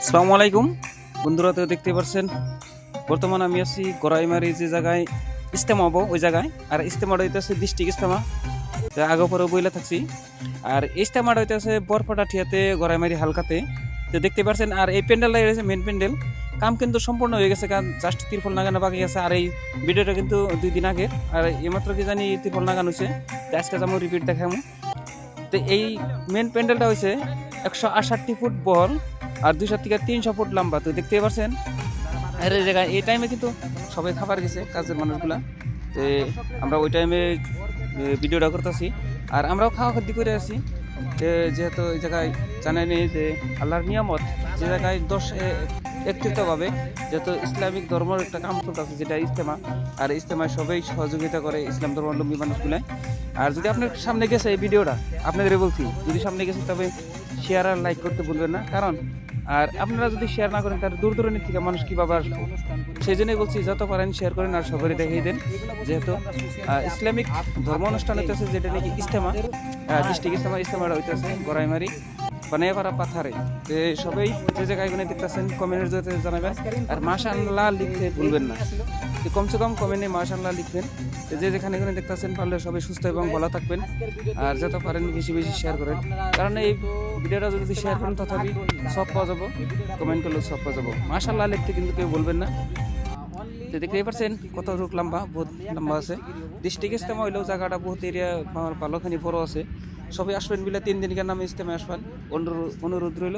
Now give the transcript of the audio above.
আসসালামু আলাইকুম বন্ধুরা, তো দেখতে পাচ্ছেন বর্তমানে আমি আছি গড়াইমারি যে জায়গায় ইজতেমা হবো ওই জায়গায়। আর ইজতেমাটা হইতেছে ডিস্ট্রিক্ট ইজতেমা, তো আগে পরে বইলে থাকছি। আর ইজতেমাটা হইতেছে বরপাটা ঠিয়াতে গড়াইমারি হালকাতে। তো দেখতে পাচ্ছেন, আর এই প্যান্ডেলটা রয়েছে মেন প্যান্ডেল। কাম কিন্তু সম্পূর্ণ হয়ে গেছে, কারণ জাস্ট তিরপল লাগানো বাকি আছে। আর এই ভিডিওটা কিন্তু 2 দিন আগে, আর এইমাত্র কি জানি তিরপল লাগানো হয়েছে। তো আজকে যাবো রিপিট দেখাবো। তো এই মেন প্যান্ডেলটা হয়েছে 168 ফুট বহল আর 200 থেকে 300 ফুট লম্বা। তো দেখতে পাচ্ছেন, আর এই জায়গায় এই টাইমে কিন্তু সবাই খাবার গেছে কাজের মানুষগুলা। তো আমরা ওই টাইমে ভিডিওটা করতেছি, আর আমরাও খাওয়া খাদ্য করে আছি। যেহেতু এই জায়গায় জানেনি যে আল্লাহর নিয়ামত, যে জায়গায় একত্রিতভাবে যেহেতু ইসলামিক ধর্মের একটা কাম চলতেছে, যেটা ইজতেমা। আর ইজতেমায় সবাই সহযোগিতা করে ইসলাম ধর্মাবলম্বী মানুষগুলাই। আর যদি আপনার সামনে গেছে এই ভিডিওটা, আপনাদের বলছি যদি সামনে গেছে তবে শেয়ার আর লাইক করতে ভুলবেন না। কারণ আর আপনারা যদি শেয়ার না করেন তাহলে দূর দূরান্তের থেকে মানুষ কীভাবে আসবে, সেই জন্যই বলছি যত পারেন শেয়ার করেন আর সবারই দেখিয়ে দেন। যেহেতু ইসলামিক ধর্ম অনুষ্ঠান হইতেছে, যেটা নাকি ইজতেমা, ডিস্ট্রিক্ট ইজতেমাটা হইতেছে গড়াইমারি বানিয়াপাড়া পাথারে। তো সবাই যে জায়গায় দেখতেছেন কমেন্টের জন্য জানাবেন, আর মাশাআল্লাহ লিখতে ভুলবেন না। তো কমসে কম কমেন্টে মাশাআল্লাহ লিখবেন। তো যে যেখানে দেখতেছেন পারলে সবাই সুস্থ এবং ভালো থাকবেন, আর যত পারেন বেশি বেশি শেয়ার করেন। কারণ এই ভিডিওটা যদি শেয়ার করেন তথাপি সব পাওয়া যাবো, কমেন্ট করলেও সব পাওয়া যাবো। মাশাআল্লাহ লিখতে কিন্তু কেউ বলবেন না। তো দেখতেই পাচ্ছেন কত রুট লম্বা, বহুত লম্বা আছে। ডিস্ট্রিক্ট ইজতেমা হইলেও জায়গাটা বহুত এরিয়া ভালোখানি বড় আছে। সবাই আসবেন বিলে 3 দিনকার নামে ইজতেমা আসবেন, অনুরোধ রইল।